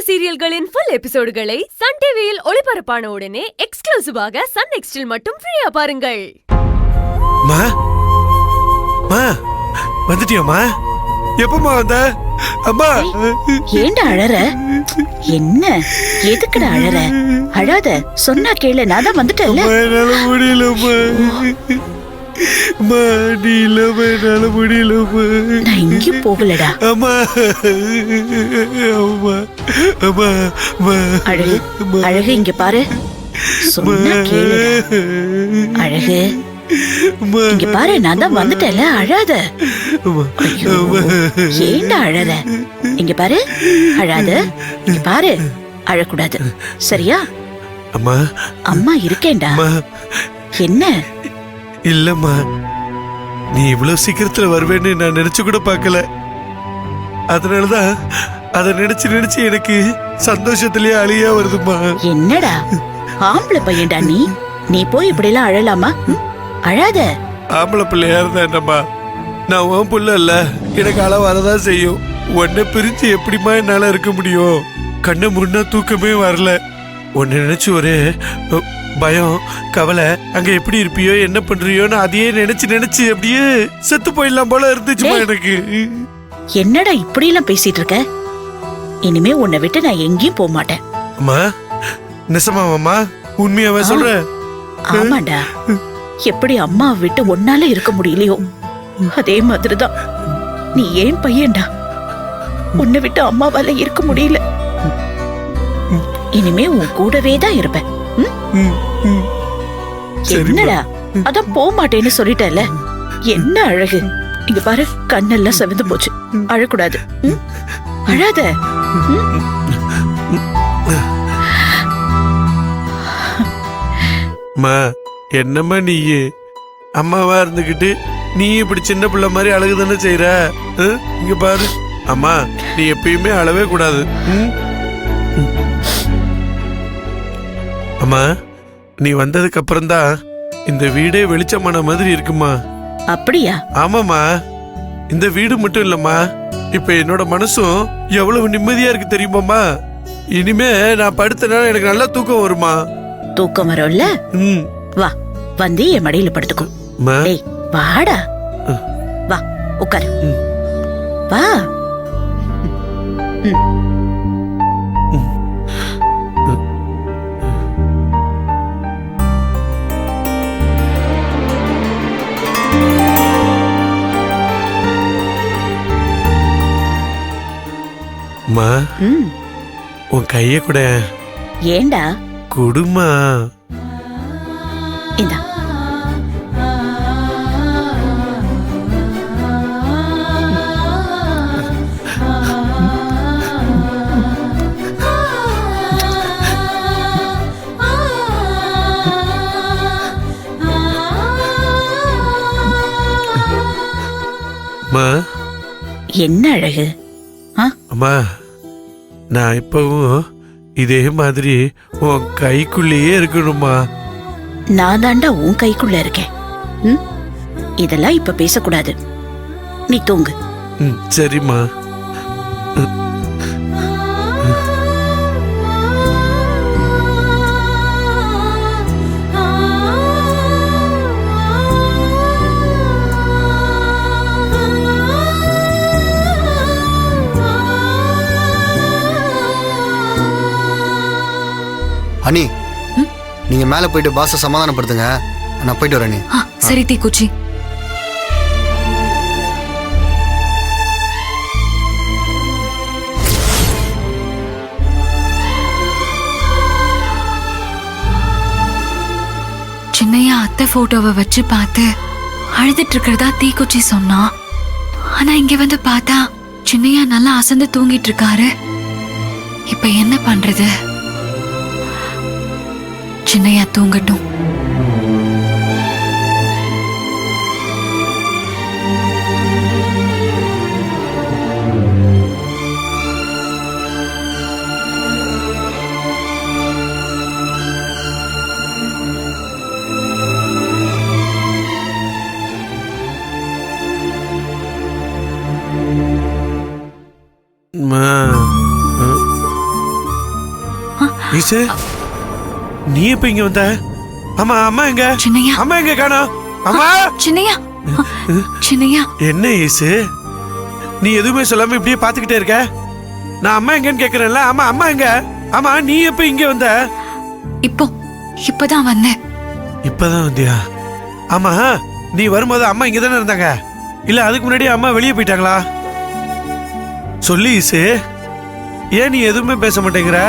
சீரியல்களின் full எபிசோடுகளை Sun டிவியில் ஒளிபரப்பான உடனே எக்ஸ்க்ளூசிவாக சன் நெக்ஸ்டில் மட்டும் ஃப்ரீயா பாருங்கள். மா மா வந்துட்டியாமா? எப்பமா வந்த? அம்மா ஏண்டா அழற? என்ன எதுக்குடா அழற? அழாத, சொன்னா கேளு, நான் தான் வந்துட்டேன்ல. என்னால முடியலம்மா, நீ இல்லாம என்னால முடியலம்மா. நான் எங்கேயும் போகலடா. அம்மா அம்மா அம்மா அழகு அழகு, இங்க பாரு, சொன்னா கேளுடா. அழகு இங்க பாரு, நான் தான் வந்துட்டேன்ல, அழாத. ஐயோ, ஏண்டா அழற? இங்க பாரு, அழாத. இங்க பாரு, அழக்கூடாது, சரியா? அம்மா அம்மா இருக்கேன்டா. என்ன? இல்லம்மா, நீ இவ்வளவு சீக்கிரத்துல வருவேன்னு நான் நினைச்சு கூட பார்க்கல. அதனாலதான் அதை நினைச்சு நினைச்சு எனக்கு சந்தோஷத்திலேயே அழியா வருதுமா. என்னடா ஆம்பளை பையன்டா நீ? நீ போய் இப்படி எல்லாம் அழலாமா? அழாத. ஆம்பளை பிள்ளையா இருந்தா என்னம்மா, நான் உன் புள்ள இல்ல, எனக்கு அள வரதான் செய்யும். உன்னை பிரிஞ்சு எப்படிமா என்னால இருக்க முடியும்? கண்ணை முன்னா தூக்கமே வரல. உன்னை நினைச்சு ஒரே பயம், கவலை. அங்க எப்படி இருப்பியோ, என்ன பண்றியோன்னு அதையே நினைச்சு நினைச்சு அப்படியே செத்து போயிடலாம் போல இருந்துச்சுமா எனக்கு. என்னடா இப்படி எல்லாம் பேசிட்டு இருக்க? இனிமே உன்னை விட்டு நான் எங்கேயும் போக மாட்டேன். அம்மா நிசமாவாம்மா? உண்மையாவே சொல்ற? ஆமாண்டா, எப்படி அம்மா விட்டு ஒன்னால இருக்க முடியலையோ அதே மாதிரிதான் நீ ஏன் பையன்டா. உன்னை விட்டு அம்மாவால இருக்க முடியல. இனிமே உன் கூடவே தான் இருப்பேன். என்னடா, அதான் போக மாட்டேன்னு சொல்லிட்டல. என்ன அழகு, இங்க பாரு, கண்ணெல்லாம் செவந்து போச்சு. அழக்கூடாது, அழாத. என்னம்மா நீ அம்மாவா இருந்துகிட்டு நீ இப்படி சின்ன பிள்ளை மாதிரி அழகு தானே செய்யற? இங்க பாரு அம்மா, நீ எப்பயுமே அழவே கூடாது. அம்மா, நீ வந்ததுக்கு அப்புறம் தான் இந்த வீடே வெளிச்சமான மாதிரி இருக்குமா. அப்படியா? ஆமாமா, இந்த வீடு மட்டும் இல்லம்மா, இப்ப என்னோட மனசும் எவ்வளவு நிம்மதியா இருக்கு தெரியுமாமா. இனிமே நான் படுத்தனால எனக்கு நல்லா தூக்கம் வருமா. தூக்கம் வரும்ல? வா, வந்து என் மடியில படுத்துக்கோ. டேய் வாடா, வா உட்காரு, வா. உன் கைய கூட. ஏண்டா? குடுமா. இந்தா. என்ன அழகு? அம்மா, நான் இப்பவும் இதே மாதிரி உன் கைக்குள்ளேயே இருக்கணுமா? நான் தாண்டா உன் கைக்குள்ள இருக்கேன். இதெல்லாம் இப்ப பேசக்கூடாது, நீ தூங்கு. சரிம்மா. அனி, நீங்க மேல போயிட்டு பாஸ சமாதானப்படுத்துங்க, நான் போயிட்டு வரேன். சரி தீக்குச்சி. சின்னையா அத்தை போட்டோவை வச்சு பார்த்து அழுதுட்டு இருக்கிறதா தீக்குச்சி சொன்னா. ஆனா இங்க வந்து பார்த்தா சின்னையா நல்லா அசந்து தூங்கிட்டு இருக்காரு. இப்ப என்ன பண்றது? சின்னையா தூங்கட்டும். ஈசு நீ எப்ப இங்க வந்த? ஆமா அம்மா எங்க? சின்னையா அம்மா எங்க காணோம்? அம்மா சின்னையா சின்னையா என்ன ஈசு நீ எதுவுமே சொல்லாம இப்படியே பாத்துக்கிட்டே இருக்க? நான் அம்மா எங்கன்னு கேக்குறேன்ல. ஆமா அம்மா எங்க? ஆமா நீ எப்ப இங்க வந்த? இப்பதான் வந்தேன். இப்பதான் வந்தியா? ஆமா நீ வரும்போது அம்மா இங்க தானே இருந்தாங்க, இல்ல அதுக்கு முன்னாடி அம்மா வெளியே போயிட்டாங்களா? சொல்லு ஈசு, ஏன் நீ எதுவுமே பேச மாட்டேங்கிற?